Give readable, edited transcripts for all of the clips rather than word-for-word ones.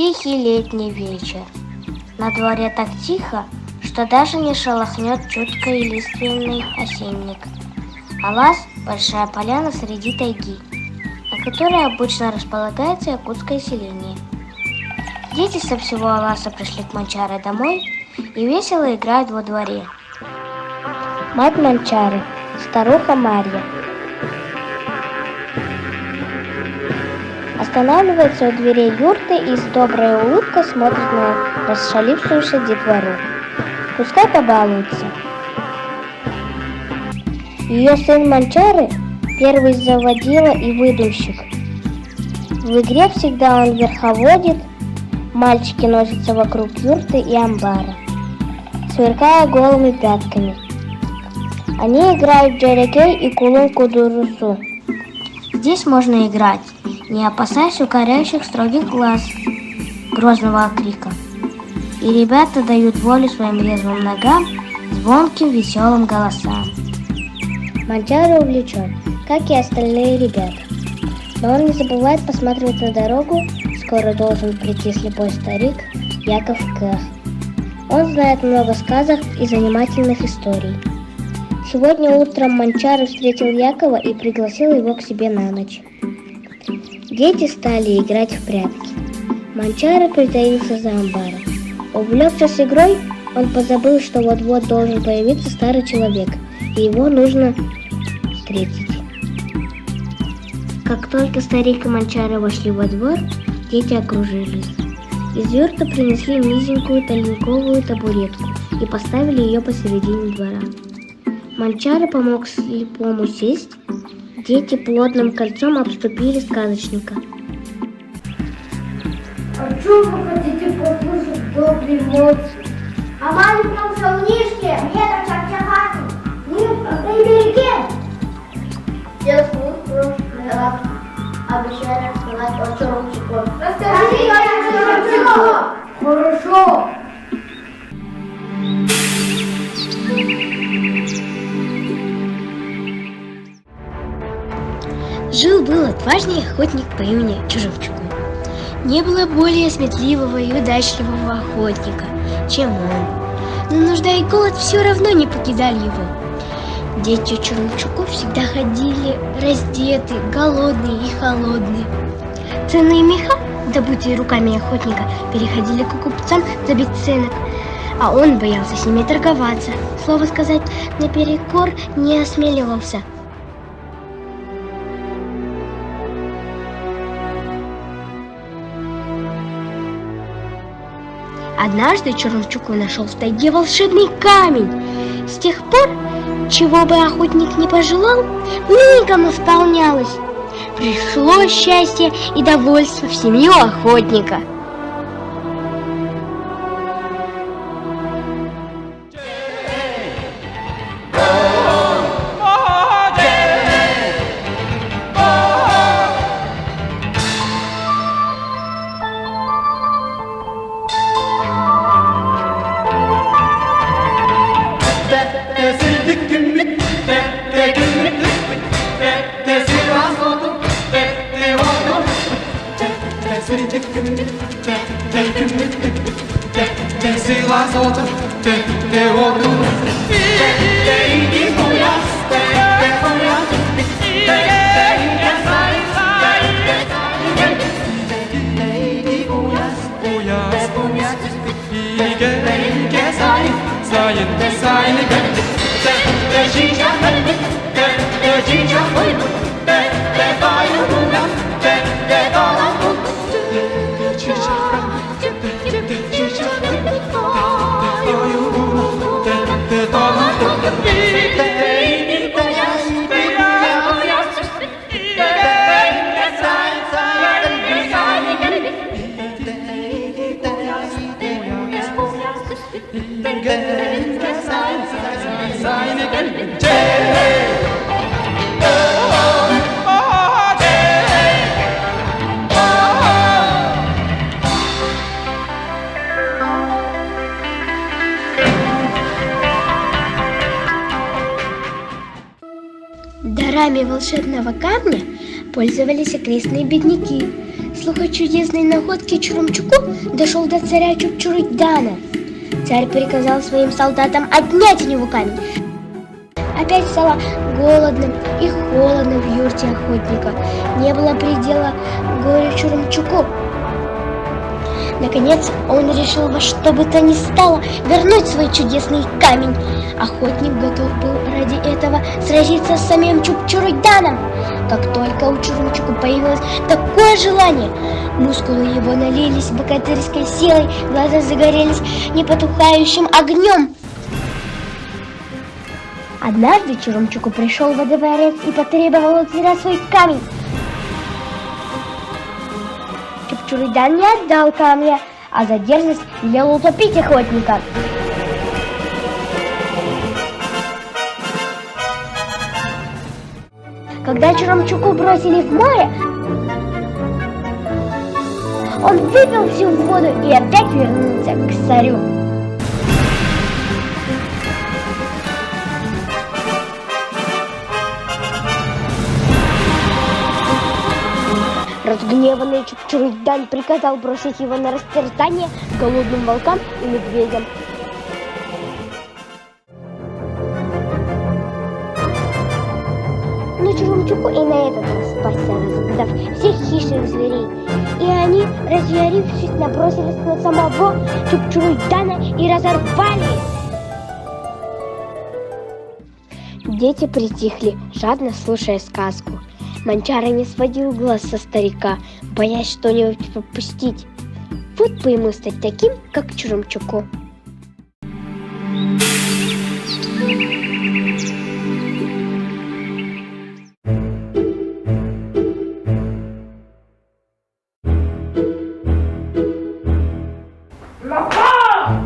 Тихий летний вечер. На дворе так тихо, что даже не шелохнет чуткий лиственный осенник. Алас – большая поляна среди тайги, на которой обычно располагается якутское селение. Дети со всего Аласа пришли к Манчаре домой и весело играют во дворе. Мать Манчары – старуха Марья. Останавливается у дверей юрты и с доброй улыбкой смотрит на расшалившуюся детвору. Пускай побалуется. Ее сын Манчары – первый заводила и выдумщик. В игре всегда он верховодит, мальчики носятся вокруг юрты и амбара, сверкая голыми пятками. Они играют в джарекей и кулун-кудурусу. Здесь можно играть, не опасаясь укоряющих строгих глаз, грозного крика. И ребята дают волю своим резвым ногам, звонким веселым голосам. Манчара увлечен, как и остальные ребята. Но он не забывает посматривать на дорогу. Скоро должен прийти слепой старик Яков Кэх. Он знает много сказок и занимательных историй. Сегодня утром Манчара встретил Якова и пригласил его к себе на ночь. Дети стали играть в прятки. Манчара притаился за амбаром. Увлекшись игрой, он позабыл, что вот-вот должен появиться старый человек, и его нужно встретить. Как только старик и Манчара вошли во двор, дети окружились. Из юрты принесли низенькую тальниковую табуретку и поставили ее посередине двора. Манчара помог слепому сесть. Дети плотным кольцом обступили сказочника. А что вы хотите послушать добрый мод? А маленьком солнышке мне так чак-чакать. Ты береги. Я слушаю прошлый раз. Обещаю рассказать о Чурумчику. Расскажи о Чурумчику. Хорошо. Жил-был отважный охотник по имени Чурумчуку. Не было более сметливого и удачливого охотника, чем он. Но нужда и голод все равно не покидали его. Дети Чурумчуку всегда ходили раздеты, голодные и холодные. Ценные меха, добытые руками охотника, переходили к купцам за бесценок, а он боялся с ними торговаться. Слово сказать наперекор не осмеливался. Однажды Чурумчуку нашел в тайге волшебный камень. С тех пор, чего бы охотник не пожелал, мигом исполнялось. Пришло счастье и довольство в семью охотника. Дарами волшебного камня пользовались окрестные бедняки. Слух о чудесной находке Чурумчуку дошел до царя Чукчурудана. Царь приказал своим солдатам отнять у него камень. Опять стало голодно и холодно в юрте охотника. Не было предела горю Чурумчуку. Наконец он решил во что бы то ни стало вернуть свой чудесный камень. Охотник готов был ради этого сразиться с самим Чукчурудданом. Как только у Чурумчуку появилось такое желание, мускулы его налились богатырской силой, глаза загорелись непотухающим огнем. Однажды Чурумчуку пришел во дворец и потребовал у царя свой камень. Чукчуруддан не отдал камня, а за дерзость велел утопить охотника. Когда Чурумчуку бросили в море, он выпил всю воду и опять вернулся к царю. Разгневанный Чукчуруддан приказал бросить его на растерзание голодным волкам и медведям. Но Чурумчуку и на этот раз спасся, разогнав всех хищных зверей. И они, разъярившись, набросились на самого Чукчуруддана и разорвали. Дети притихли, жадно слушая сказку. Манчара не сводил глаз со старика, боясь что-нибудь пропустить. Вот бы ему стать таким, как Чурумчуку.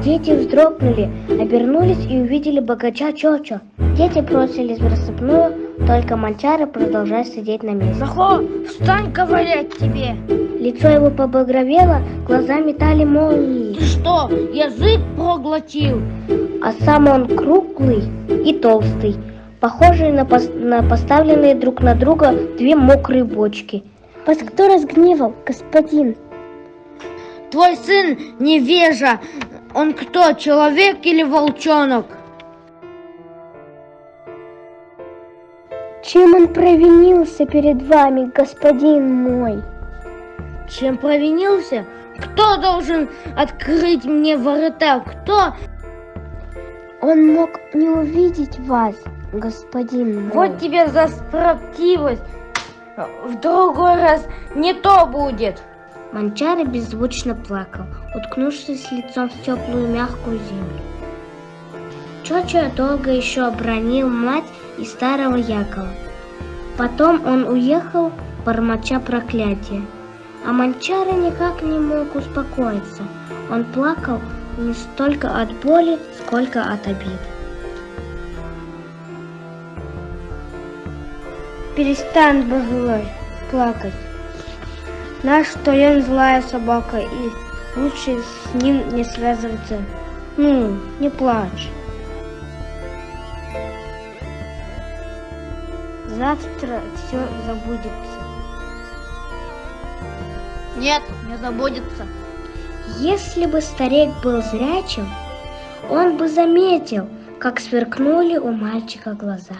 Дети вздрогнули, обернулись и увидели богача Чочо. Дети бросились в рассыпную, только Манчара продолжая сидеть на месте. Захо, встань, говорят тебе! Лицо его побагровело, глаза метали молнии. Ты что, язык проглотил? А сам он круглый и толстый, похожий на поставленные друг на друга две мокрые бочки. Вас кто разгневал, господин? Твой сын невежа. Он кто, человек или волчонок? Чем он провинился перед вами, господин мой? Чем провинился? Кто должен открыть мне ворота? Кто? Он мог не увидеть вас, господин мой. Вот тебе за строптивость. В другой раз не то будет. Манчара беззвучно плакал, уткнувшись лицом в теплую мягкую землю. Чочо долго еще обронил мать и старого Якова. Потом он уехал, бормоча проклятие. А Манчара никак не мог успокоиться. Он плакал не столько от боли, сколько от обиды. Перестань, Баглой, плакать. Наш Тоян злая собака, и лучше с ним не связываться. Ну, не плачь. Завтра все забудется. Нет, не забудется. Если бы старик был зрячим, он бы заметил, как сверкнули у мальчика глаза.